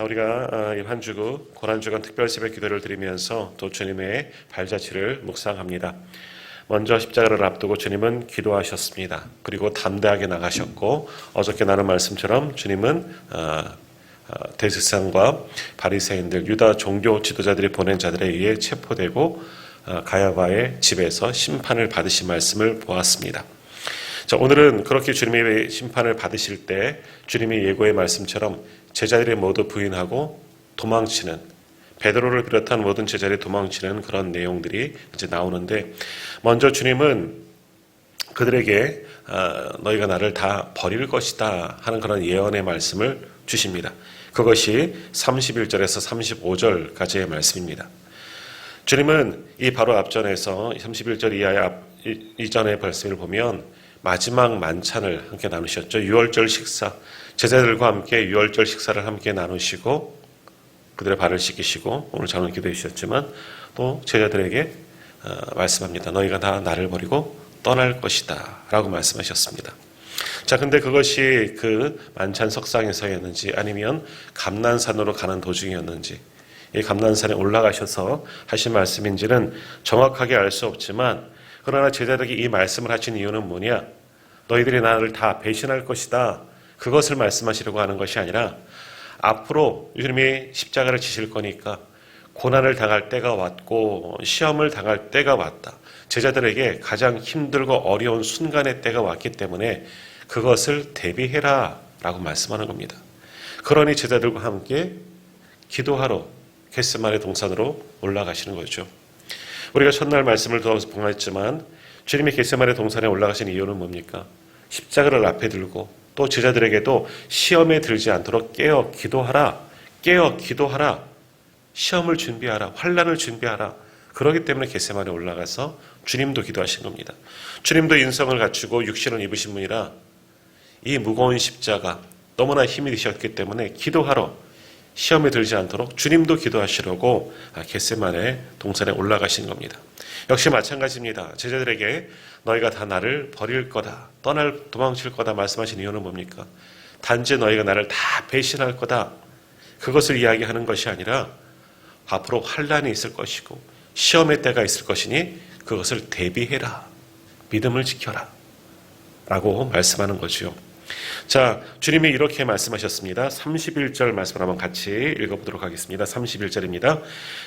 우리가 한 주구 고난주간 특별 새벽 기도를 드리면서 또 주님의 발자취를 묵상합니다. 먼저 십자가를 앞두고 주님은 기도하셨습니다. 그리고 담대하게 나가셨고 어저께 나눈 말씀처럼 주님은 대제사장과 바리새인들, 유다 종교 지도자들이 보낸 자들에 의해 체포되고 가야바의 집에서 심판을 받으신 말씀을 보았습니다. 자, 오늘은 그렇게 주님의 심판을 받으실 때 주님의 예고의 말씀처럼 제자들이 모두 부인하고 도망치는, 베드로를 비롯한 모든 제자들이 도망치는 그런 내용들이 이제 나오는데, 먼저 주님은 그들에게 너희가 나를 다 버릴 것이다 하는 그런 예언의 말씀을 주십니다. 그것이 31절에서 35절까지의 말씀입니다. 주님은 이 바로 앞전에서 31절 이전의 말씀을 보면 마지막 만찬을 함께 나누셨죠. 유월절 식사, 제자들과 함께 유월절 식사를 함께 나누시고 그들의 발을 씻기시고 오늘 저는 기도해 주셨지만 또 제자들에게 말씀합니다. 너희가 다 나를 버리고 떠날 것이다 라고 말씀하셨습니다. 자, 근데 그것이 그 만찬 석상에서였는지 아니면 감난산으로 가는 도중이었는지, 이 감난산에 올라가셔서 하신 말씀인지는 정확하게 알 수 없지만, 그러나 제자들에게 이 말씀을 하신 이유는 뭐냐? 너희들이 나를 다 배신할 것이다. 그것을 말씀하시려고 하는 것이 아니라 앞으로 주님이 십자가를 지실 거니까 고난을 당할 때가 왔고 시험을 당할 때가 왔다. 제자들에게 가장 힘들고 어려운 순간의 때가 왔기 때문에 그것을 대비해라 라고 말씀하는 겁니다. 그러니 제자들과 함께 기도하러 겟세마네 동산으로 올라가시는 거죠. 우리가 첫날 말씀을 통해서 봉했지만 주님이 겟세마네 동산에 올라가신 이유는 뭡니까? 십자가를 앞에 들고 또 제자들에게도 시험에 들지 않도록 깨어 기도하라, 시험을 준비하라, 환난을 준비하라. 그렇기 때문에 겟세마네 올라가서 주님도 기도하신 겁니다. 주님도 인성을 갖추고 육신을 입으신 분이라 이 무거운 십자가 너무나 힘이 드셨기 때문에 기도하러, 시험에 들지 않도록 주님도 기도하시려고 겟세마네 동산에 올라가신 겁니다. 역시 마찬가지입니다. 제자들에게 너희가 다 나를 버릴 거다, 도망칠 거다 말씀하신 이유는 뭡니까? 단지 너희가 나를 다 배신할 거다, 그것을 이야기하는 것이 아니라 앞으로 환난이 있을 것이고 시험의 때가 있을 것이니 그것을 대비해라, 믿음을 지켜라 라고 말씀하는 거죠. 자, 주님이 이렇게 말씀하셨습니다. 31절 말씀을 한번 같이 읽어보도록 하겠습니다. 31절입니다.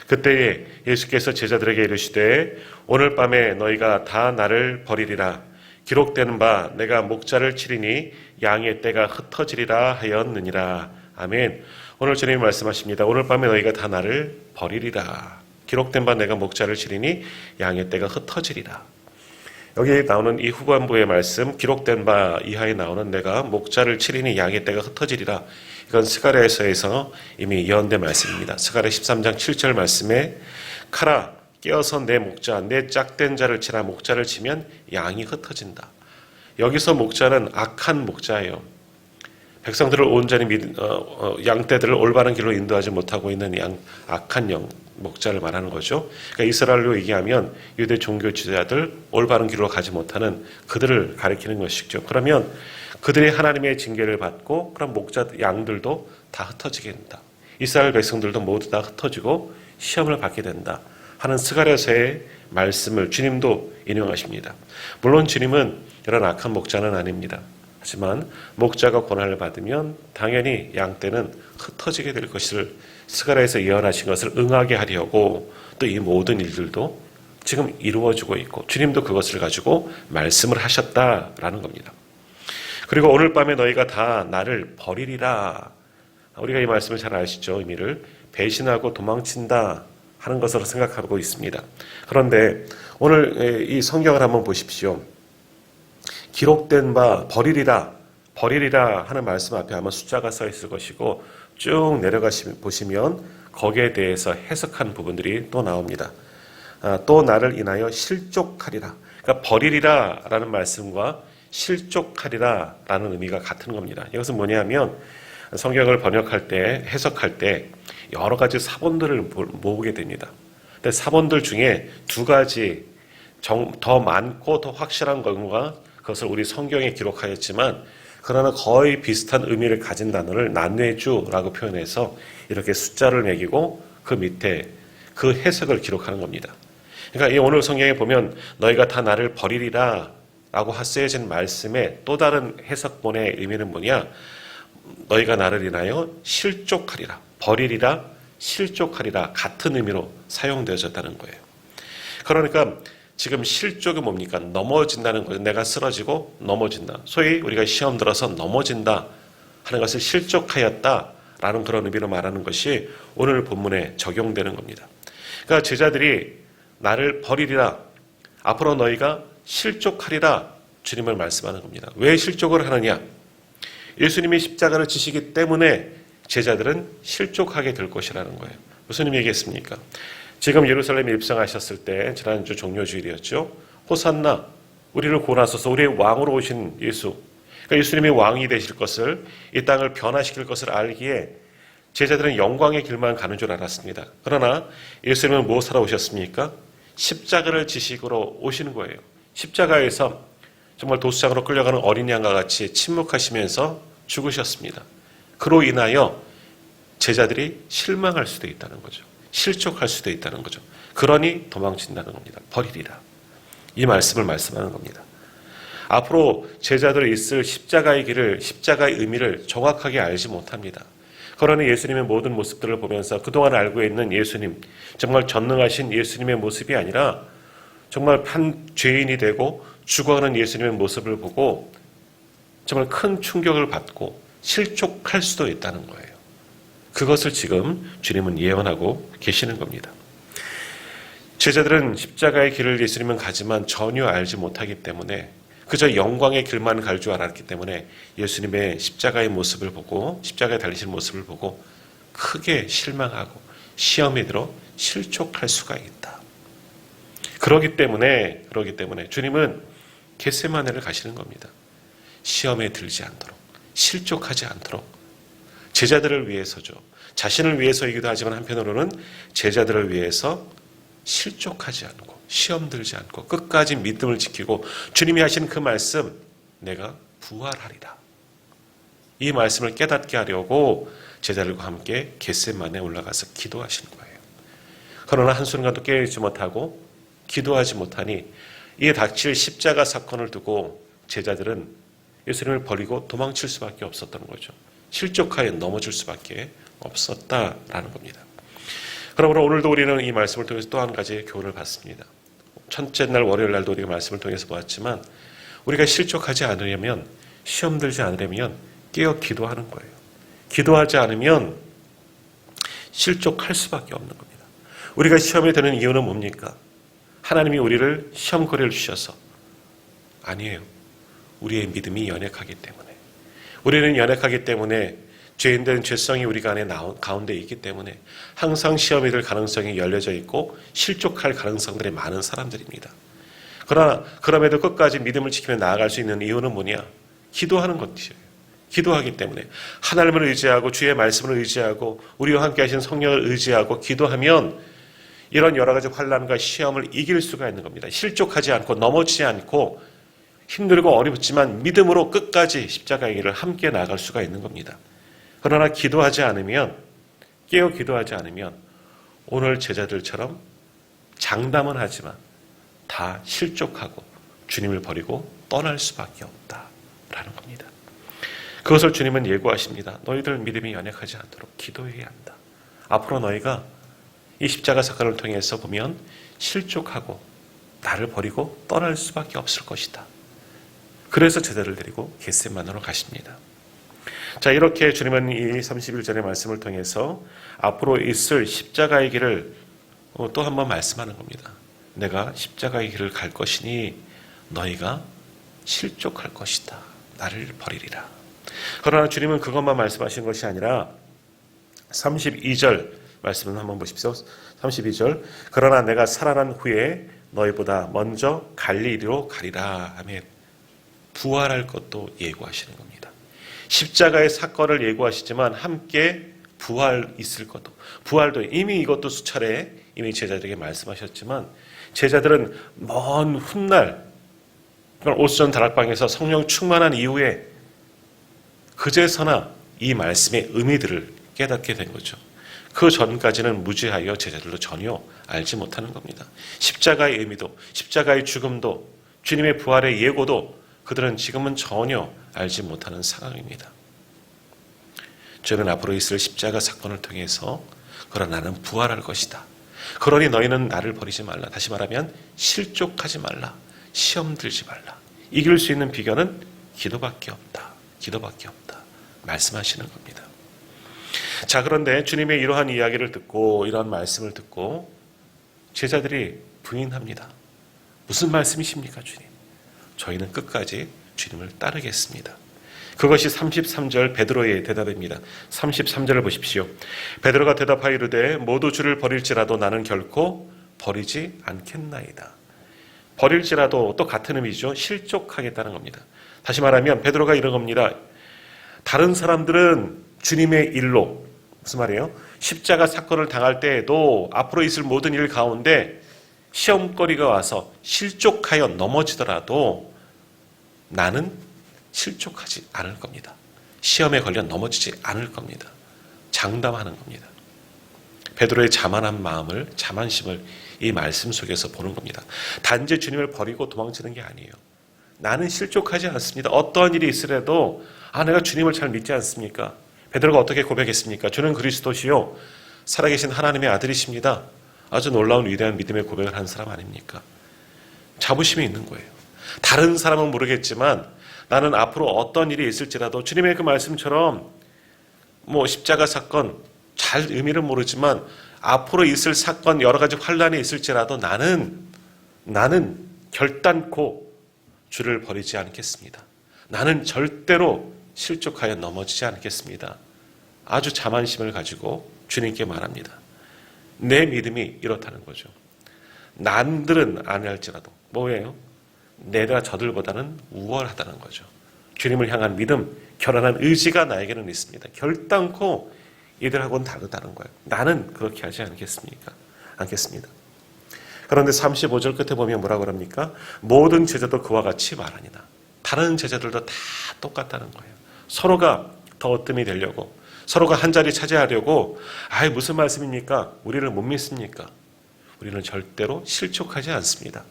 그때에 예수께서 제자들에게 이르시되 오늘 밤에 너희가 다 나를 버리리라. 기록된 바 내가 목자를 치리니 양의 떼가 흩어지리라 하였느니라. 아멘. 오늘 주님이 말씀하십니다. 오늘 밤에 너희가 다 나를 버리리라. 기록된 바 내가 목자를 치리니 양의 떼가 흩어지리라. 여기 나오는 이 후반부의 말씀, 기록된 바 이하에 나오는 내가 목자를 치리니 양의 떼가 흩어지리라. 이건 스가랴에서 이미 예언된 말씀입니다. 스가랴 13장 7절 말씀에 카라 깨어서 내 목자, 내 짝된 자를 치라. 목자를 치면 양이 흩어진다. 여기서 목자는 악한 목자예요. 백성들을 온전히 양떼들을 올바른 길로 인도하지 못하고 있는 악한 목자를 말하는 거죠. 그러니까 이스라엘로 얘기하면 유대 종교 지도자들, 올바른 길로 가지 못하는 그들을 가리키는 것이죠. 그러면 그들이 하나님의 징계를 받고 그럼 목자 양들도 다 흩어지게 된다. 이스라엘 백성들도 모두 다 흩어지고 시험을 받게 된다 하는 스가랴서의 말씀을 주님도 인용하십니다. 물론 주님은 이런 악한 목자는 아닙니다. 하지만 목자가 고난을 받으면 당연히 양떼는 흩어지게 될 것을 스가랴에서 예언하신 것을 응하게 하려고 또 이 모든 일들도 지금 이루어지고 있고 주님도 그것을 가지고 말씀을 하셨다라는 겁니다. 그리고 오늘 밤에 너희가 다 나를 버리리라. 우리가 이 말씀을 잘 아시죠? 의미를 배신하고 도망친다 하는 것으로 생각하고 있습니다. 그런데 오늘 이 성경을 한번 보십시오. 기록된 바 버리리라 하는 말씀 앞에 아마 숫자가 써 있을 것이고 쭉 보시면 거기에 대해서 해석한 부분들이 또 나옵니다. 또 나를 인하여 실족하리라. 그러니까 버리리라 라는 말씀과 실족하리라 라는 의미가 같은 겁니다. 이것은 뭐냐면 성경을 번역할 때, 해석할 때 여러 가지 사본들을 모으게 됩니다. 근데 사본들 중에 두 가지 더 많고 더 확실한 것과 그것을 우리 성경에 기록하였지만 그러나 거의 비슷한 의미를 가진 단어를 나뇌주라고 표현해서 이렇게 숫자를 매기고 그 밑에 그 해석을 기록하는 겁니다. 그러니까 이 오늘 성경에 보면 너희가 다 나를 버리리라 라고 쓰여진 말씀의 또 다른 해석본의 의미는 뭐냐? 너희가 나를 인하여 실족하리라. 버리리라, 실족하리라 같은 의미로 사용되어졌다는 거예요. 그러니까 지금 실족이 뭡니까? 넘어진다는 거죠. 내가 쓰러지고 넘어진다. 소위 우리가 시험 들어서 넘어진다 하는 것을 실족하였다라는 그런 의미로 말하는 것이 오늘 본문에 적용되는 겁니다. 그러니까 제자들이 나를 버리리라. 앞으로 너희가 실족하리라. 주님을 말씀하는 겁니다. 왜 실족을 하느냐? 예수님이 십자가를 지시기 때문에 제자들은 실족하게 될 것이라는 거예요. 무슨 의미겠습니까? 지금 예루살렘에 입성하셨을 때 지난주 종료주일이었죠. 호산나 우리를 구원하소서 우리의 왕으로 오신 예수. 그러니까 예수님이 왕이 되실 것을 이 땅을 변화시킬 것을 알기에 제자들은 영광의 길만 가는 줄 알았습니다. 그러나 예수님은 무엇하러 오셨습니까? 십자가를 지시고 오시는 거예요. 십자가에서 정말 도수장으로 끌려가는 어린 양과 같이 침묵하시면서 죽으셨습니다. 그로 인하여 제자들이 실망할 수도 있다는 거죠. 실족할 수도 있다는 거죠. 그러니 도망친다는 겁니다. 버리리라. 이 말씀을 말씀하는 겁니다. 앞으로 제자들이 있을 십자가의 길을, 십자가의 의미를 정확하게 알지 못합니다. 그러니 예수님의 모든 모습들을 보면서 그동안 알고 있는 예수님, 정말 전능하신 예수님의 모습이 아니라 정말 한 죄인이 되고 죽어가는 예수님의 모습을 보고 정말 큰 충격을 받고 실족할 수도 있다는 거예요. 그것을 지금 주님은 예언하고 계시는 겁니다. 제자들은 십자가의 길을 예수님은 가지만 전혀 알지 못하기 때문에 그저 영광의 길만 갈 줄 알았기 때문에 예수님의 십자가의 모습을 보고 십자가에 달리신 모습을 보고 크게 실망하고 시험에 들어 실족할 수가 있다. 그러기 때문에 주님은 겟세마네를 가시는 겁니다. 시험에 들지 않도록, 실족하지 않도록 제자들을 위해서죠. 자신을 위해서이기도 하지만 한편으로는 제자들을 위해서 실족하지 않고 시험 들지 않고 끝까지 믿음을 지키고 주님이 하신 그 말씀 내가 부활하리라. 이 말씀을 깨닫게 하려고 제자들과 함께 겟세마네에 올라가서 기도하시는 거예요. 그러나 한순간도 깨어있지 못하고 기도하지 못하니 이에 닥칠 십자가 사건을 두고 제자들은 예수님을 버리고 도망칠 수밖에 없었던 거죠. 실족하여 넘어질 수밖에 없었다라는 겁니다. 그러므로 오늘도 우리는 이 말씀을 통해서 또 한 가지 교훈을 받습니다. 첫째 날 월요일 날도 우리가 말씀을 통해서 보았지만 우리가 실족하지 않으려면 시험 들지 않으려면 깨어 기도하는 거예요. 기도하지 않으면 실족할 수밖에 없는 겁니다. 우리가 시험에 드는 이유는 뭡니까? 하나님이 우리를 시험거리를 주셔서 아니에요. 우리의 믿음이 연약하기 때문에 우리는 연약하기 때문에 죄인된 죄성이 우리가 안에 가운데 있기 때문에 항상 시험이 될 가능성이 열려져 있고 실족할 가능성들이 많은 사람들입니다. 그러나 그럼에도 끝까지 믿음을 지키며 나아갈 수 있는 이유는 뭐냐? 기도하는 것이에요. 기도하기 때문에 하나님을 의지하고 주의 말씀을 의지하고 우리와 함께 하신 성령을 의지하고 기도하면 이런 여러 가지 환난과 시험을 이길 수가 있는 겁니다. 실족하지 않고 넘어지지 않고 힘들고 어렵지만 믿음으로 끝까지 십자가의 길을 함께 나아갈 수가 있는 겁니다. 그러나 기도하지 않으면 깨어 기도하지 않으면 오늘 제자들처럼 장담은 하지만 다 실족하고 주님을 버리고 떠날 수밖에 없다라는 겁니다. 그것을 주님은 예고하십니다. 너희들 믿음이 연약하지 않도록 기도해야 한다. 앞으로 너희가 이 십자가 사건을 통해서 보면 실족하고 나를 버리고 떠날 수밖에 없을 것이다. 그래서 제자를 데리고 겟세마네로 가십니다. 자, 이렇게 주님은 이 31절의 말씀을 통해서 앞으로 있을 십자가의 길을 또 한 번 말씀하는 겁니다. 내가 십자가의 길을 갈 것이니 너희가 실족할 것이다. 나를 버리리라. 그러나 주님은 그것만 말씀하신 것이 아니라 32절 말씀을 한번 보십시오. 32절 그러나 내가 살아난 후에 너희보다 먼저 갈릴리로 가리라 하며 부활할 것도 예고하시는 겁니다. 십자가의 사건을 예고하시지만 함께 부활 있을 것도 부활도 이미 이것도 수차례 이미 제자들에게 말씀하셨지만 제자들은 먼 훗날 오순절 다락방에서 성령 충만한 이후에 그제서나 이 말씀의 의미들을 깨닫게 된 거죠. 그 전까지는 무지하여 제자들도 전혀 알지 못하는 겁니다. 십자가의 의미도, 십자가의 죽음도, 주님의 부활의 예고도 그들은 지금은 전혀 알지 못하는 상황입니다. 저는 앞으로 있을 십자가 사건을 통해서 그러나 나는 부활할 것이다. 그러니 너희는 나를 버리지 말라. 다시 말하면 실족하지 말라. 시험 들지 말라. 이길 수 있는 비결은 기도밖에 없다. 기도밖에 없다. 말씀하시는 겁니다. 자, 그런데 주님의 이러한 이야기를 듣고 이러한 말씀을 듣고 제자들이 부인합니다. 무슨 말씀이십니까, 주님? 저희는 끝까지 주님을 따르겠습니다. 그것이 33절 베드로의 대답입니다. 33절을 보십시오. 베드로가 대답하여 이르되 모두 주를 버릴지라도 나는 결코 버리지 않겠나이다. 버릴지라도 또 같은 의미죠. 실족하겠다는 겁니다. 다시 말하면 베드로가 이런 겁니다. 다른 사람들은 주님의 일로, 무슨 말이에요? 십자가 사건을 당할 때에도 앞으로 있을 모든 일 가운데 시험거리가 와서 실족하여 넘어지더라도 나는 실족하지 않을 겁니다. 시험에 걸려 넘어지지 않을 겁니다. 장담하는 겁니다. 베드로의 자만한 마음을, 자만심을 이 말씀 속에서 보는 겁니다. 단지 주님을 버리고 도망치는 게 아니에요. 나는 실족하지 않습니다. 어떠한 일이 있으라도 내가 주님을 잘 믿지 않습니까? 베드로가 어떻게 고백했습니까? 주는 그리스도시요 살아계신 하나님의 아들이십니다. 아주 놀라운 위대한 믿음의 고백을 한 사람 아닙니까? 자부심이 있는 거예요. 다른 사람은 모르겠지만 나는 앞으로 어떤 일이 있을지라도 주님의 그 말씀처럼 십자가 사건 잘 의미를 모르지만 앞으로 있을 사건 여러 가지 환란이 있을지라도 나는 결단코 주를 버리지 않겠습니다. 나는 절대로 실족하여 넘어지지 않겠습니다. 아주 자만심을 가지고 주님께 말합니다. 내 믿음이 이렇다는 거죠. 남들은 안 할지라도 뭐예요? 내가 저들보다는 우월하다는 거죠. 주님을 향한 믿음, 결연한 의지가 나에게는 있습니다. 결단코 이들하고는 다르다는 거예요. 나는 그렇게 하지 않겠습니다. 그런데 35절 끝에 보면 뭐라고 합니까? 모든 제자도 그와 같이 말하니라. 다른 제자들도 다 똑같다는 거예요. 서로가 더 어뜸이 되려고, 서로가 한 자리 차지하려고, 무슨 말씀입니까? 우리를 못 믿습니까? 우리는 절대로 실족하지 않습니다.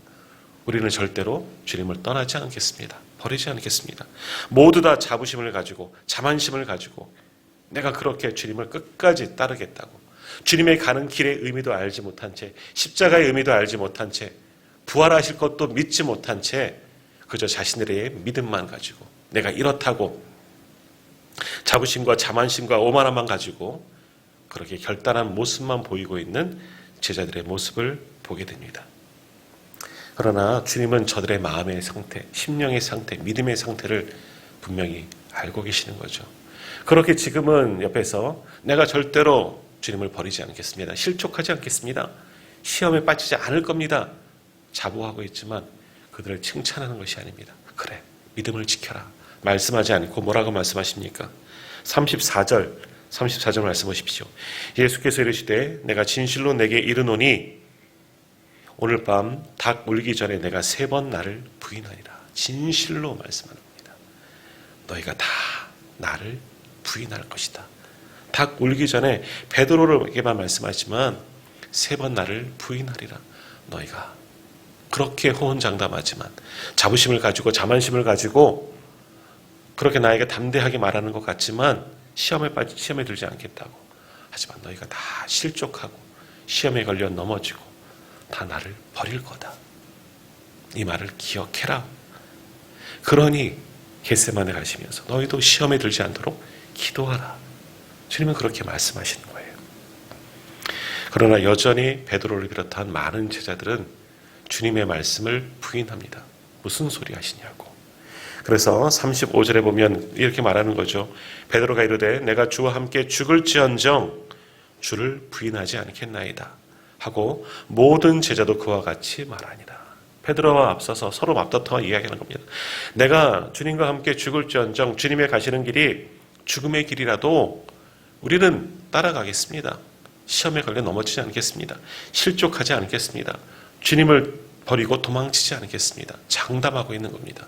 우리는 절대로 주님을 떠나지 않겠습니다. 버리지 않겠습니다. 모두 다 자부심을 가지고, 자만심을 가지고 내가 그렇게 주님을 끝까지 따르겠다고, 주님의 가는 길의 의미도 알지 못한 채, 십자가의 의미도 알지 못한 채, 부활하실 것도 믿지 못한 채 그저 자신들의 믿음만 가지고 내가 이렇다고 자부심과 자만심과 오만함만 가지고 그렇게 결단한 모습만 보이고 있는 제자들의 모습을 보게 됩니다. 그러나 주님은 저들의 마음의 상태, 심령의 상태, 믿음의 상태를 분명히 알고 계시는 거죠. 그렇게 지금은 옆에서 내가 절대로 주님을 버리지 않겠습니다. 실족하지 않겠습니다. 시험에 빠지지 않을 겁니다. 자부하고 있지만 그들을 칭찬하는 것이 아닙니다. 그래, 믿음을 지켜라. 말씀하지 않고 뭐라고 말씀하십니까? 34절 말씀 보십시오. 예수께서 이르시되 내가 진실로 내게 이르노니 오늘 밤 닭 울기 전에 내가 3번 나를 부인하리라. 진실로 말씀하는 겁니다. 너희가 다 나를 부인할 것이다. 닭 울기 전에 베드로에게만 말씀하지만 3번 나를 부인하리라. 너희가 그렇게 호언장담하지만 자부심을 가지고 자만심을 가지고 그렇게 나에게 담대하게 말하는 것 같지만 시험에 들지 않겠다고. 하지만 너희가 다 실족하고 시험에 걸려 넘어지고 다 나를 버릴 거다. 이 말을 기억해라. 그러니 겟세마네 가시면서 너희도 시험에 들지 않도록 기도하라. 주님은 그렇게 말씀하시는 거예요. 그러나 여전히 베드로를 비롯한 많은 제자들은 주님의 말씀을 부인합니다. 무슨 소리 하시냐고. 그래서 35절에 보면 이렇게 말하는 거죠. 베드로가 이르되 내가 주와 함께 죽을지언정 주를 부인하지 않겠나이다 하고 모든 제자도 그와 같이 말하니라. 베드로와 앞서서 서로 맞다퉈 이야기하는 겁니다. 내가 주님과 함께 죽을지언정 주님의 가시는 길이 죽음의 길이라도 우리는 따라가겠습니다. 시험에 걸려 넘어지지 않겠습니다. 실족하지 않겠습니다. 주님을 버리고 도망치지 않겠습니다. 장담하고 있는 겁니다.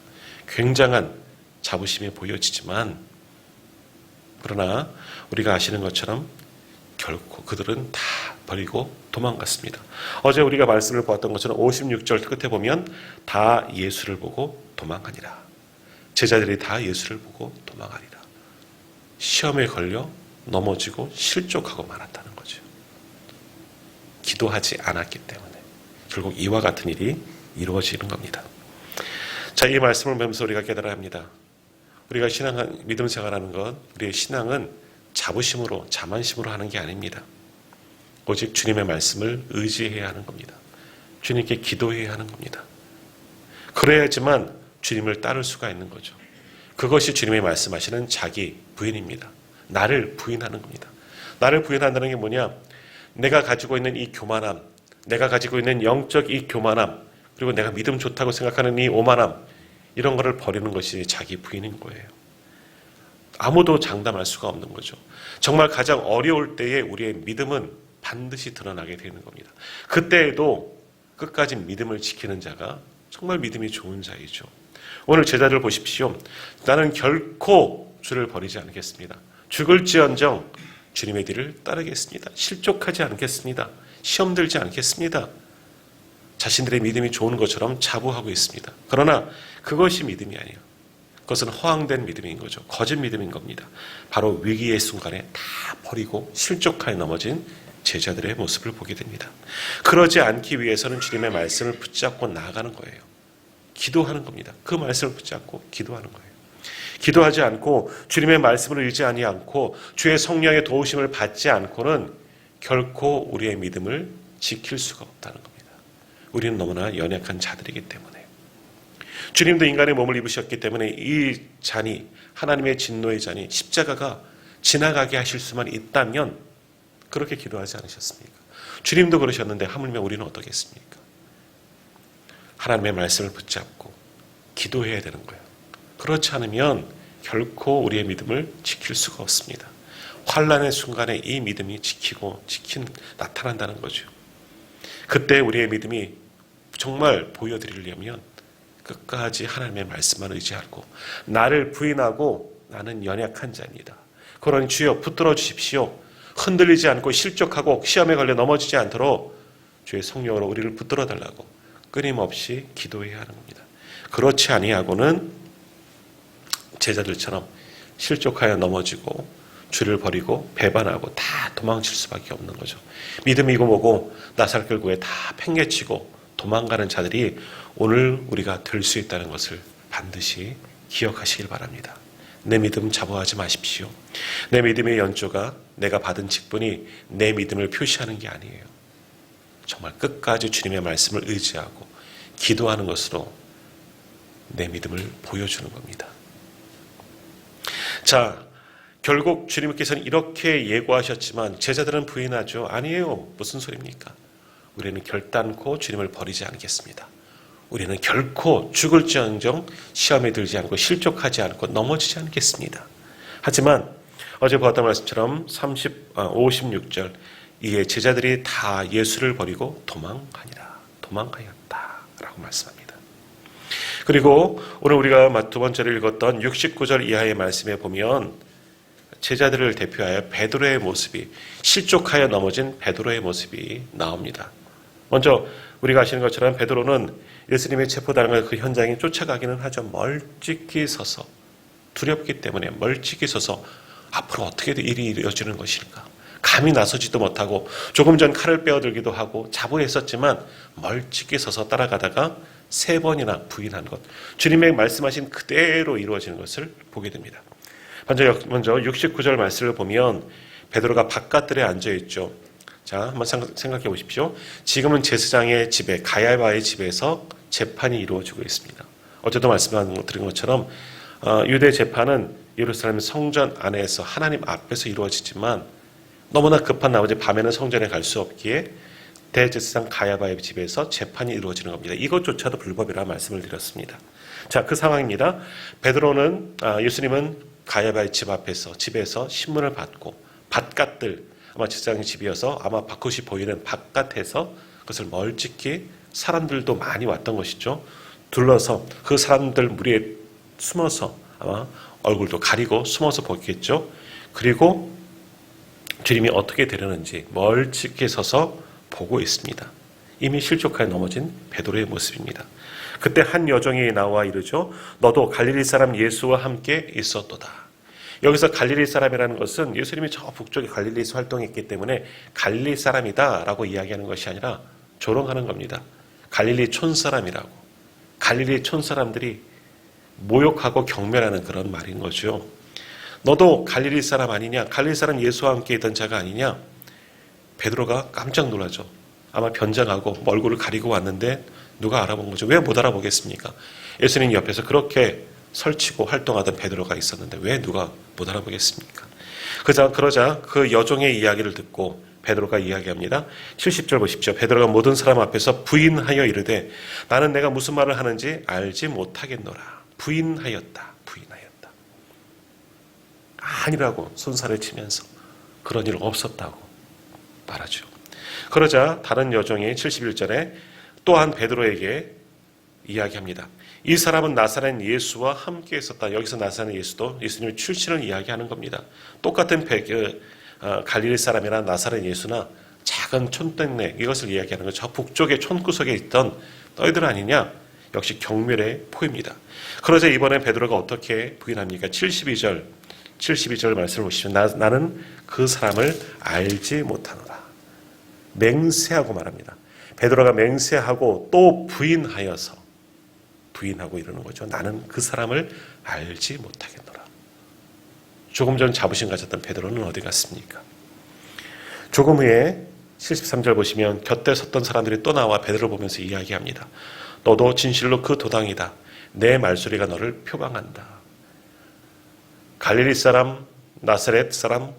굉장한 자부심이 보여지지만 그러나 우리가 아시는 것처럼 결코 그들은 다 버리고 도망갔습니다. 어제 우리가 말씀을 보았던 것처럼 56절 끝에 보면 다 예수를 보고 도망가니라. 제자들이 다 예수를 보고 도망하리라. 시험에 걸려 넘어지고 실족하고 말았다는 거죠. 기도하지 않았기 때문에 결국 이와 같은 일이 이루어지는 겁니다. 자, 이 말씀을 보면서 우리가 깨달아야 합니다. 우리가 믿음 생활하는 것, 우리의 신앙은 자부심으로, 자만심으로 하는 게 아닙니다. 오직 주님의 말씀을 의지해야 하는 겁니다. 주님께 기도해야 하는 겁니다. 그래야지만 주님을 따를 수가 있는 거죠. 그것이 주님의 말씀하시는 자기 부인입니다. 나를 부인하는 겁니다. 나를 부인한다는 게 뭐냐? 내가 가지고 있는 이 교만함, 내가 가지고 있는 영적 이 교만함, 그리고 내가 믿음 좋다고 생각하는 이 오만함, 이런 거를 버리는 것이 자기 부인인 거예요. 아무도 장담할 수가 없는 거죠. 정말 가장 어려울 때에 우리의 믿음은 반드시 드러나게 되는 겁니다. 그때에도 끝까지 믿음을 지키는 자가 정말 믿음이 좋은 자이죠. 오늘 제자들 보십시오. 나는 결코 주를 버리지 않겠습니다. 죽을지언정 주님의 뒤를 따르겠습니다. 실족하지 않겠습니다. 시험 들지 않겠습니다. 자신들의 믿음이 좋은 것처럼 자부하고 있습니다. 그러나 그것이 믿음이 아니에요. 그것은 허황된 믿음인 거죠. 거짓 믿음인 겁니다. 바로 위기의 순간에 다 버리고 실족하여 넘어진 제자들의 모습을 보게 됩니다. 그러지 않기 위해서는 주님의 말씀을 붙잡고 나아가는 거예요. 기도하는 겁니다. 그 말씀을 붙잡고 기도하는 거예요. 기도하지 않고 주님의 말씀을 의지하지 않고 주의 성령의 도우심을 받지 않고는 결코 우리의 믿음을 지킬 수가 없다는 겁니다. 우리는 너무나 연약한 자들이기 때문에. 주님도 인간의 몸을 입으셨기 때문에 이 잔이, 하나님의 진노의 잔이, 십자가가 지나가게 하실 수만 있다면 그렇게 기도하지 않으셨습니까? 주님도 그러셨는데 하물며 우리는 어떻겠습니까? 하나님의 말씀을 붙잡고 기도해야 되는 거예요. 그렇지 않으면 결코 우리의 믿음을 지킬 수가 없습니다. 환난의 순간에 이 믿음이 나타난다는 거죠. 그때 우리의 믿음이 정말 보여드리려면 끝까지 하나님의 말씀만 의지하고 나를 부인하고 나는 연약한 자입니다. 그러니 주여 붙들어 주십시오. 흔들리지 않고 실족하고 시험에 걸려 넘어지지 않도록 주의 성령으로 우리를 붙들어 달라고 끊임없이 기도해야 하는 겁니다. 그렇지 아니하고는 제자들처럼 실족하여 넘어지고 주를 버리고 배반하고 다 도망칠 수밖에 없는 거죠. 믿음이고 뭐고 나살 끌고 다 팽개치고 도망가는 자들이 오늘 우리가 될 수 있다는 것을 반드시 기억하시길 바랍니다. 내 믿음 자부하지 마십시오. 내 믿음의 연조가 내가 받은 직분이 내 믿음을 표시하는 게 아니에요. 정말 끝까지 주님의 말씀을 의지하고 기도하는 것으로 내 믿음을 보여주는 겁니다. 자, 결국 주님께서는 이렇게 예고하셨지만 제자들은 부인하죠. 아니에요. 무슨 소리입니까? 우리는 결단코 주님을 버리지 않겠습니다. 우리는 결코 죽을지언정 시험에 들지 않고 실족하지 않고 넘어지지 않겠습니다. 하지만 어제 보았던 말씀처럼 56절 이에 제자들이 다 예수를 버리고 도망하였다라고 말씀합니다. 그리고 오늘 우리가 두 번째로 읽었던 69절 이하의 말씀에 보면 제자들을 대표하여 베드로의 모습이 실족하여 넘어진 베드로의 모습이 나옵니다. 먼저 우리가 아시는 것처럼 베드로는 예수님의 체포당할 그 현장에 쫓아가기는 하죠. 멀찍이 서서 두렵기 때문에 멀찍이 서서 앞으로 어떻게 일이 이루어지는 것일까? 감히 나서지도 못하고 조금 전 칼을 빼어들기도 하고 자부했었지만 멀찍이 서서 따라가다가 3번이나 부인한 것. 주님의 말씀하신 그대로 이루어지는 것을 보게 됩니다. 먼저 69절 말씀을 보면 베드로가 바깥들에 앉아있죠. 자, 한번 생각해 보십시오. 지금은 제사장의 집에, 가야바의 집에서 재판이 이루어지고 있습니다. 어제도 말씀드린 것처럼 유대 재판은 예루살렘 성전 안에서 하나님 앞에서 이루어지지만 너무나 급한 나머지 밤에는 성전에 갈 수 없기에 대제사장 가야바의 집에서 재판이 이루어지는 겁니다. 이것조차도 불법이라 말씀을 드렸습니다. 자, 그 상황입니다. 예수님은 가야바의 집에서 신문을 받고 바깥들, 아마 제사장의 집이어서 아마 바깥이 보이는 바깥에서 그것을 멀찍이 사람들도 많이 왔던 것이죠. 둘러서 그 사람들 무리에 숨어서 아마 얼굴도 가리고 숨어서 보겠죠. 그리고 주님이 어떻게 되려는지 멀찍이 서서 보고 있습니다. 이미 실족하여 넘어진 베드로의 모습입니다. 그때 한 여종이 나와 이르죠. 너도 갈릴리 사람 예수와 함께 있었도다. 여기서 갈릴리 사람이라는 것은 예수님이 저 북쪽에 갈릴리에서 활동했기 때문에 갈릴리 사람이다라고 이야기하는 것이 아니라 조롱하는 겁니다. 갈릴리 촌사람이라고. 갈릴리 촌사람들이 모욕하고 경멸하는 그런 말인 거죠. 너도 갈릴리 사람 아니냐? 갈릴리 사람 예수와 함께 있던 자가 아니냐? 베드로가 깜짝 놀라죠. 아마 변장하고 얼굴을 가리고 왔는데 누가 알아본 거죠. 왜 못 알아보겠습니까? 예수님 옆에서 그렇게 설치고 활동하던 베드로가 있었는데 왜 누가 못 알아보겠습니까? 그러자 그 여종의 이야기를 듣고 베드로가 이야기합니다. 70절 보십시오. 베드로가 모든 사람 앞에서 부인하여 이르되 나는 내가 무슨 말을 하는지 알지 못하겠노라. 부인하였다. 아니라고 손살을 치면서 그런 일 없었다고 말하죠. 그러자 다른 여종이 71절에 또한 베드로에게 이야기합니다. 이 사람은 나사렛 예수와 함께 있었다. 여기서 나사렛 예수도 예수님의 출신을 이야기하는 겁니다. 똑같은 갈릴리 사람이나 나사렛 예수나 작은 촌동네 이것을 이야기하는 거죠. 저 북쪽의 촌구석에 있던 너희들 아니냐? 역시 경멸의 포입니다. 그러자 이번에 베드로가 어떻게 부인합니까? 72절 말씀을 보시죠. 나는 그 사람을 알지 못하노라. 맹세하고 말합니다. 베드로가 맹세하고 또 부인하고 이러는 거죠. 나는 그 사람을 알지 못하겠노라. 조금 전 자부심 가졌던 베드로는 어디 갔습니까? 조금 후에 73절 보시면 곁에 섰던 사람들이 또 나와 베드로 보면서 이야기합니다. 너도 진실로 그 도당이다. 내 말소리가 너를 표방한다. 갈릴리 사람, 나사렛 사람,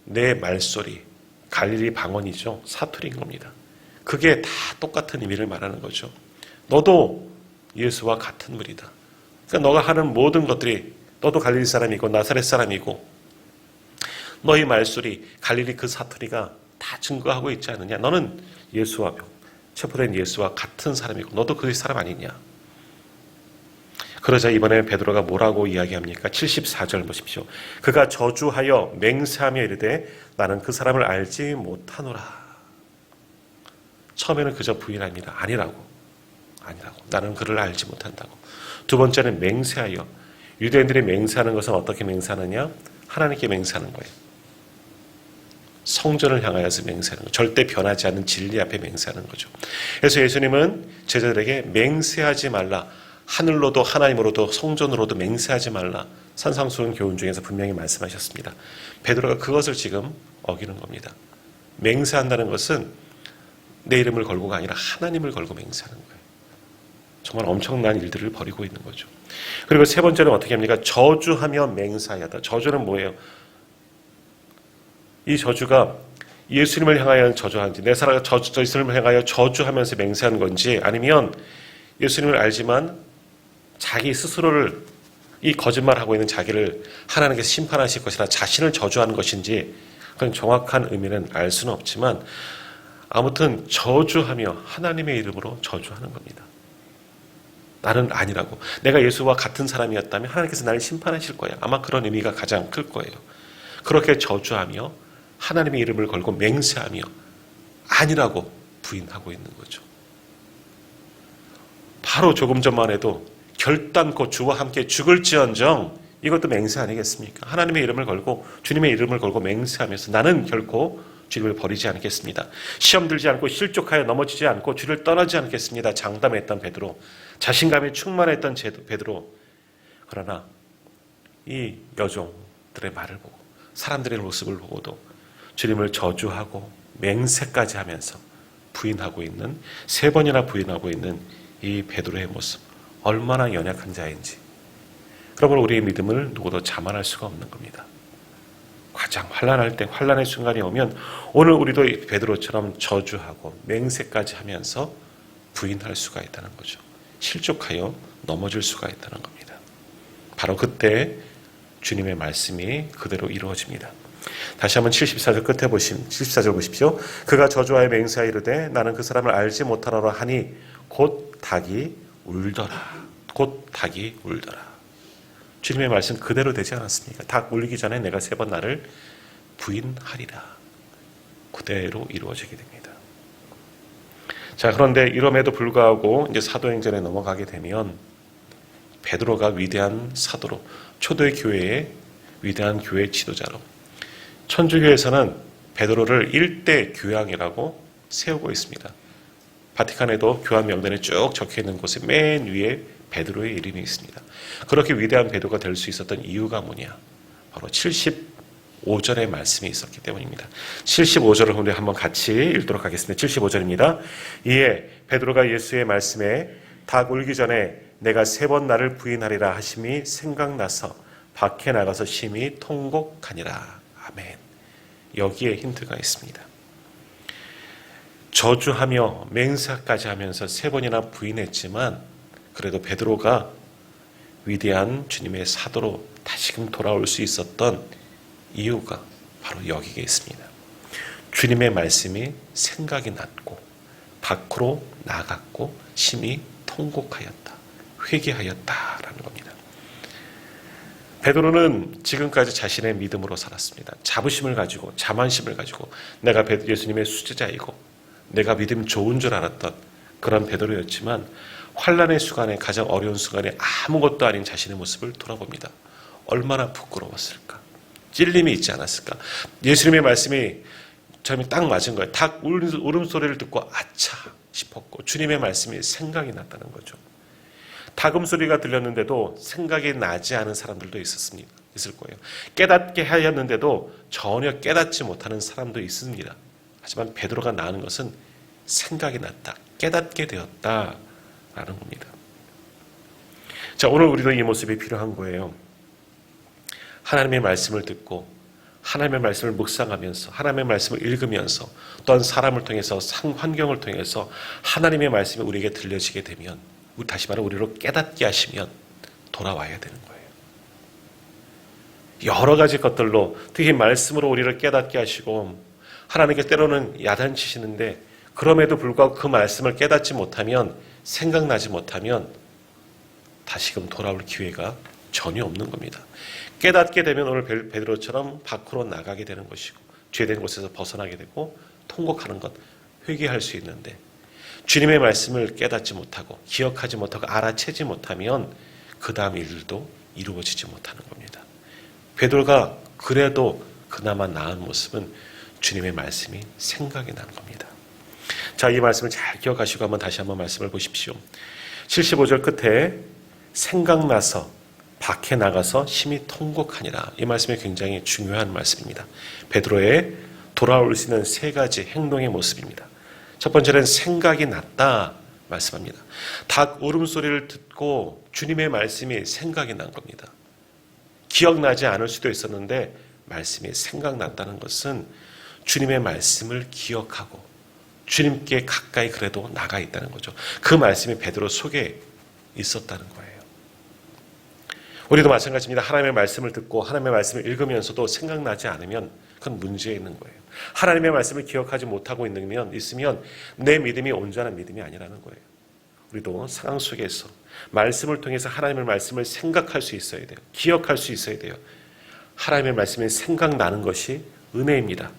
내 말소리, 갈릴리 방언이죠. 사투리인 겁니다. 그게 다 똑같은 의미를 말하는 거죠. 너도 예수와 같은 물이다. 그러니까 너가 하는 모든 것들이 너도 갈릴리 사람이고 나사렛 사람이고 너의 말소리, 갈릴리 그 사투리가 다 증거하고 있지 않느냐. 너는 예수와 체포된 예수와 같은 사람이고 너도 그 사람 아니냐. 그러자 이번에 베드로가 뭐라고 이야기합니까? 74절 보십시오. 그가 저주하여 맹세하며 이르되 나는 그 사람을 알지 못하노라. 처음에는 그저 부인합니다. 아니라고. 나는 그를 알지 못한다고. 두 번째는 맹세하여. 유대인들이 맹세하는 것은 어떻게 맹세하느냐? 하나님께 맹세하는 거예요. 성전을 향하여서 맹세하는 거. 절대 변하지 않는 진리 앞에 맹세하는 거죠. 그래서 예수님은 제자들에게 맹세하지 말라. 하늘로도 하나님으로도 성전으로도 맹세하지 말라. 산상수훈 교훈 중에서 분명히 말씀하셨습니다. 베드로가 그것을 지금 어기는 겁니다. 맹세한다는 것은 내 이름을 걸고가 아니라 하나님을 걸고 맹세하는 거예요. 정말 엄청난 일들을 벌이고 있는 거죠. 그리고 세 번째는 어떻게 합니까? 저주하며 맹세하였다. 저주는 뭐예요? 이 저주가 예수님을 향하여 저주하는지 내 사랑과 예수님을 향하여 저주하면서 맹세하는 건지 아니면 예수님을 알지만 자기 스스로를 이 거짓말하고 있는 자기를 하나님께서 심판하실 것이라 자신을 저주하는 것인지 그건 정확한 의미는 알 수는 없지만 아무튼 저주하며 하나님의 이름으로 저주하는 겁니다. 나는 아니라고. 내가 예수와 같은 사람이었다면 하나님께서 나를 심판하실 거야. 아마 그런 의미가 가장 클 거예요. 그렇게 저주하며 하나님의 이름을 걸고 맹세하며 아니라고 부인하고 있는 거죠. 바로 조금 전만 해도 결단코 주와 함께 죽을지언정 이것도 맹세 아니겠습니까? 하나님의 이름을 걸고 주님의 이름을 걸고 맹세하면서 나는 결코 주님을 버리지 않겠습니다. 시험 들지 않고 실족하여 넘어지지 않고 주를 떠나지 않겠습니다. 장담했던 베드로, 자신감에 충만했던 베드로. 그러나 이 여종들의 말을 보고 사람들의 모습을 보고도 주님을 저주하고 맹세까지 하면서 부인하고 있는, 세 번이나 부인하고 있는 이 베드로의 모습, 얼마나 연약한 자인지. 그러므로 우리의 믿음을 누구도 자만할 수가 없는 겁니다. 가장 환난할 때, 환난의 순간이 오면 오늘 우리도 베드로처럼 저주하고 맹세까지 하면서 부인할 수가 있다는 거죠. 실족하여 넘어질 수가 있다는 겁니다. 바로 그때 주님의 말씀이 그대로 이루어집니다. 다시 한번 74절 끝에 74절 보십시오. 그가 저주하여 맹세하여 이르되 나는 그 사람을 알지 못하노라 하니 곧 닭이 울더라. 곧 닭이 울더라. 주님의 말씀 그대로 되지 않았습니까? 닭 울기 전에 내가 3번 나를 부인하리라. 그대로 이루어지게 됩니다. 자, 그런데 이럼에도 불구하고 이제 사도행전에 넘어가게 되면 베드로가 위대한 사도로, 초대 교회의 위대한 교회 지도자로, 천주교에서는 베드로를 일대 교황이라고 세우고 있습니다. 바티칸에도 교황 명단에 쭉 적혀 있는 곳에 맨 위에 베드로의 이름이 있습니다. 그렇게 위대한 베드로가 될 수 있었던 이유가 뭐냐? 바로 75절의 말씀이 있었기 때문입니다. 75절을 우리 한번 같이 읽도록 하겠습니다. 75절입니다. 이에 베드로가 예수의 말씀에 닭 울기 전에 내가 3번 나를 부인하리라 하심이 생각나서 밖에 나가서 심히 통곡하니라. 아멘. 여기에 힌트가 있습니다. 저주하며 맹세까지 하면서 3번이나 부인했지만 그래도 베드로가 위대한 주님의 사도로 다시금 돌아올 수 있었던 이유가 바로 여기에 있습니다. 주님의 말씀이 생각이 났고 밖으로 나갔고 심히 통곡하였다. 회개하였다라는 겁니다. 베드로는 지금까지 자신의 믿음으로 살았습니다. 자부심을 가지고 자만심을 가지고 내가 예수님의 수제자이고 내가 믿음 좋은 줄 알았던 그런 베드로였지만 환난의 순간에, 가장 어려운 순간에 아무것도 아닌 자신의 모습을 돌아봅니다. 얼마나 부끄러웠을까? 찔림이 있지 않았을까? 예수님의 말씀이 저는 딱 맞은 거예요. 닭 울음소리를 듣고 아차 싶었고 주님의 말씀이 생각이 났다는 거죠. 닭음 소리가 들렸는데도 생각이 나지 않은 사람들도 있을 거예요. 깨닫게 하였는데도 전혀 깨닫지 못하는 사람도 있습니다. 하지만 베드로가 나은 것은 생각이 났다, 깨닫게 되었다라는 겁니다. 자, 오늘 우리도 이 모습이 필요한 거예요. 하나님의 말씀을 듣고 하나님의 말씀을 묵상하면서 하나님의 말씀을 읽으면서 또한 사람을 통해서 환경을 통해서 하나님의 말씀이 우리에게 들려지게 되면 다시 말해 우리로 깨닫게 하시면 돌아와야 되는 거예요. 여러 가지 것들로 특히 말씀으로 우리를 깨닫게 하시고 하나님께 때로는 야단치시는데 그럼에도 불구하고 그 말씀을 깨닫지 못하면 생각나지 못하면 다시금 돌아올 기회가 전혀 없는 겁니다. 깨닫게 되면 오늘 베드로처럼 밖으로 나가게 되는 것이고 죄된 곳에서 벗어나게 되고 통곡하는 것, 회개할 수 있는데 주님의 말씀을 깨닫지 못하고 기억하지 못하고 알아채지 못하면 그 다음 일들도 이루어지지 못하는 겁니다. 베드로가 그래도 그나마 나은 모습은 주님의 말씀이 생각이 나는 겁니다. 자, 이 말씀을 잘 기억하시고 다시 한번 말씀을 보십시오. 75절 끝에 생각나서 밖에 나가서 심히 통곡하니라. 이 말씀이 굉장히 중요한 말씀입니다. 베드로의 돌아올 수 있는 3가지 행동의 모습입니다. 첫 번째는 생각이 났다 말씀합니다. 닭 울음소리를 듣고 주님의 말씀이 생각이 난 겁니다. 기억나지 않을 수도 있었는데 말씀이 생각났다는 것은 주님의 말씀을 기억하고 주님께 가까이 그래도 나가 있다는 거죠. 그 말씀이 베드로 속에 있었다는 거예요. 우리도 마찬가지입니다. 하나님의 말씀을 듣고 하나님의 말씀을 읽으면서도 생각나지 않으면 그건 문제 있는 거예요. 하나님의 말씀을 기억하지 못하고 있으면 내 믿음이 온전한 믿음이 아니라는 거예요. 우리도 상황 속에서 말씀을 통해서 하나님의 말씀을 생각할 수 있어야 돼요. 기억할 수 있어야 돼요. 하나님의 말씀이 생각나는 것이 은혜입니다.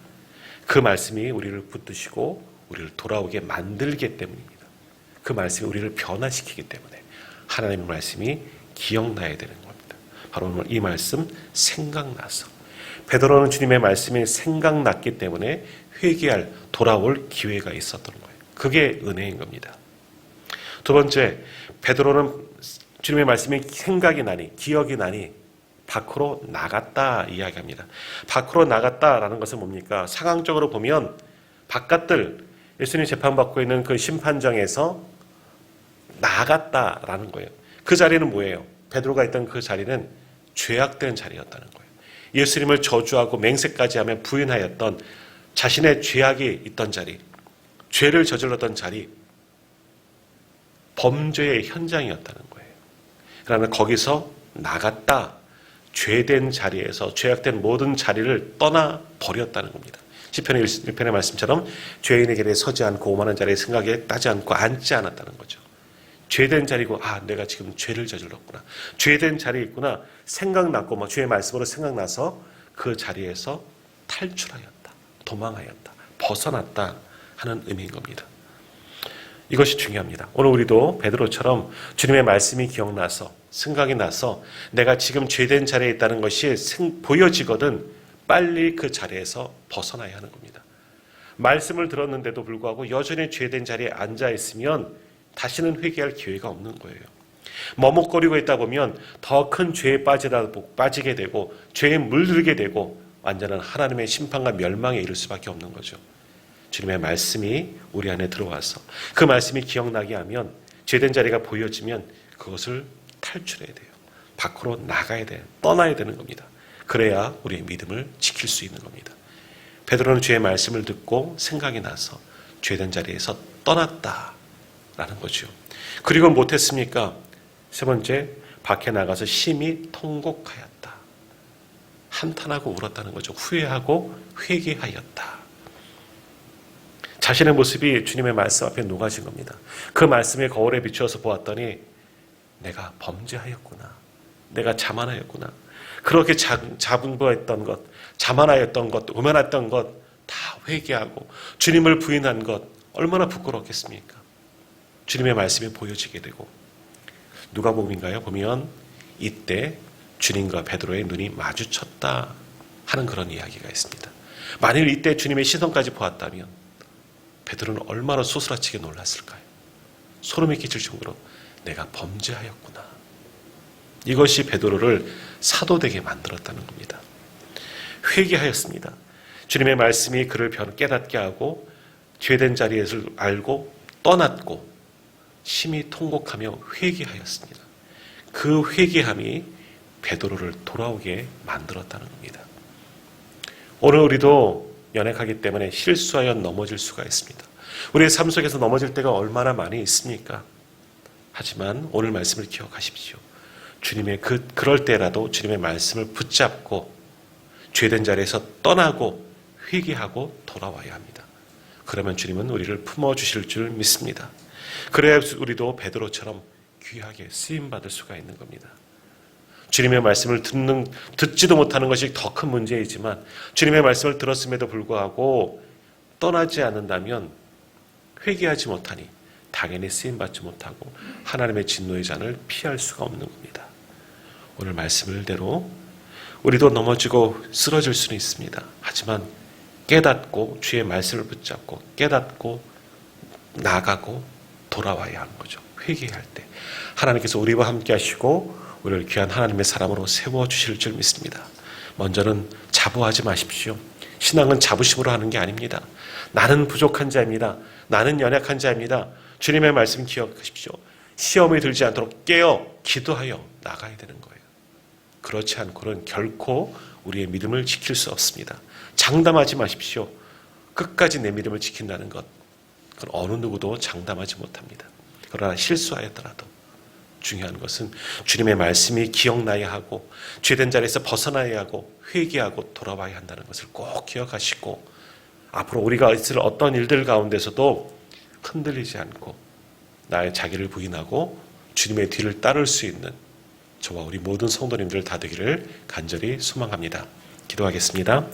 그 말씀이 우리를 붙드시고 우리를 돌아오게 만들기 때문입니다. 그 말씀이 우리를 변화시키기 때문에 하나님의 말씀이 기억나야 되는 겁니다. 바로 오늘 이 말씀 생각나서 베드로는 주님의 말씀이 생각났기 때문에 회개할 돌아올 기회가 있었던 거예요. 그게 은혜인 겁니다. 두 번째, 베드로는 주님의 말씀이 생각이 나니 기억이 나니 밖으로 나갔다 이야기합니다. 밖으로 나갔다라는 것은 뭡니까? 상황적으로 보면 바깥들 예수님이 재판받고 있는 그 심판장에서 나갔다라는 거예요. 그 자리는 뭐예요? 베드로가 있던 그 자리는 죄악된 자리였다는 거예요. 예수님을 저주하고 맹세까지 하며 부인하였던 자신의 죄악이 있던 자리, 죄를 저질렀던 자리, 범죄의 현장이었다는 거예요. 그러나 거기서 나갔다, 죄된 자리에서 죄악된 모든 자리를 떠나버렸다는 겁니다. 시편 1편의 말씀처럼 죄인의 길에 서지 않고 오만한 자리에 생각에 따지 않고 앉지 않았다는 거죠. 죄된 자리고, 내가 지금 죄를 저질렀구나. 죄된 자리에 있구나. 생각났고, 주의 말씀으로 생각나서 그 자리에서 탈출하였다. 도망하였다. 벗어났다 하는 의미인 겁니다. 이것이 중요합니다. 오늘 우리도 베드로처럼 주님의 말씀이 기억나서 생각이 나서 내가 지금 죄된 자리에 있다는 것이 보여지거든 빨리 그 자리에서 벗어나야 하는 겁니다. 말씀을 들었는데도 불구하고 여전히 죄된 자리에 앉아 있으면 다시는 회개할 기회가 없는 거예요. 머뭇거리고 있다 보면 더 큰 죄에 빠지게 되고 죄에 물들게 되고 완전한 하나님의 심판과 멸망에 이를 수밖에 없는 거죠. 주님의 말씀이 우리 안에 들어와서 그 말씀이 기억나게 하면 죄된 자리가 보여지면 그것을 탈출해야 돼요. 밖으로 나가야 돼요. 떠나야 되는 겁니다. 그래야 우리의 믿음을 지킬 수 있는 겁니다. 베드로는 주의 말씀을 듣고 생각이 나서 죄된 자리에서 떠났다라는 거죠. 그리고 못했습니까? 세 번째, 밖에 나가서 심히 통곡하였다. 한탄하고 울었다는 거죠. 후회하고 회개하였다. 자신의 모습이 주님의 말씀 앞에 녹아진 겁니다. 그 말씀의 거울에 비추어서 보았더니 내가 범죄하였구나. 내가 자만하였구나. 그렇게 자분보했던 것, 자만하였던 것, 오만했던 것 다 회개하고 주님을 부인한 것 얼마나 부끄럽겠습니까? 주님의 말씀이 보여지게 되고 누가복음인가요? 보면 이때 주님과 베드로의 눈이 마주쳤다 하는 그런 이야기가 있습니다. 만일 이때 주님의 시선까지 보았다면 베드로는 얼마나 소스라치게 놀랐을까요? 소름이 끼칠 정도로 내가 범죄하였구나. 이것이 베드로를 사도되게 만들었다는 겁니다. 회개하였습니다. 주님의 말씀이 그를 깨닫게 하고 죄된 자리에서 알고 떠났고 심히 통곡하며 회개하였습니다. 그 회개함이 베드로를 돌아오게 만들었다는 겁니다. 오늘 우리도 연약하기 때문에 실수하여 넘어질 수가 있습니다. 우리의 삶 속에서 넘어질 때가 얼마나 많이 있습니까? 하지만 오늘 말씀을 기억하십시오. 주님의 그럴 때라도 주님의 말씀을 붙잡고 죄된 자리에서 떠나고 회개하고 돌아와야 합니다. 그러면 주님은 우리를 품어주실 줄 믿습니다. 그래야 우리도 베드로처럼 귀하게 쓰임받을 수가 있는 겁니다. 주님의 말씀을 듣지도 못하는 것이 더 큰 문제이지만 주님의 말씀을 들었음에도 불구하고 떠나지 않는다면 회개하지 못하니 당연히 쓰임받지 못하고 하나님의 진노의 잔을 피할 수가 없는 겁니다. 오늘 말씀을대로 우리도 넘어지고 쓰러질 수는 있습니다. 하지만 깨닫고 주의 말씀을 붙잡고 깨닫고 나가고 돌아와야 하는 거죠. 회개할 때 하나님께서 우리와 함께 하시고 우리를 귀한 하나님의 사람으로 세워주실 줄 믿습니다. 먼저는 자부하지 마십시오. 신앙은 자부심으로 하는 게 아닙니다. 나는 부족한 자입니다. 나는 연약한 자입니다. 주님의 말씀 기억하십시오. 시험에 들지 않도록 깨어 기도하여 나가야 되는 거예요. 그렇지 않고는 결코 우리의 믿음을 지킬 수 없습니다. 장담하지 마십시오. 끝까지 내 믿음을 지킨다는 것, 그건 어느 누구도 장담하지 못합니다. 그러나 실수하였더라도 중요한 것은 주님의 말씀이 기억나야 하고 죄된 자리에서 벗어나야 하고 회개하고 돌아와야 한다는 것을 꼭 기억하시고 앞으로 우리가 있을 어떤 일들 가운데서도 흔들리지 않고 나의 자기를 부인하고 주님의 뒤를 따를 수 있는 저와 우리 모든 성도님들 다 되기를 간절히 소망합니다. 기도하겠습니다.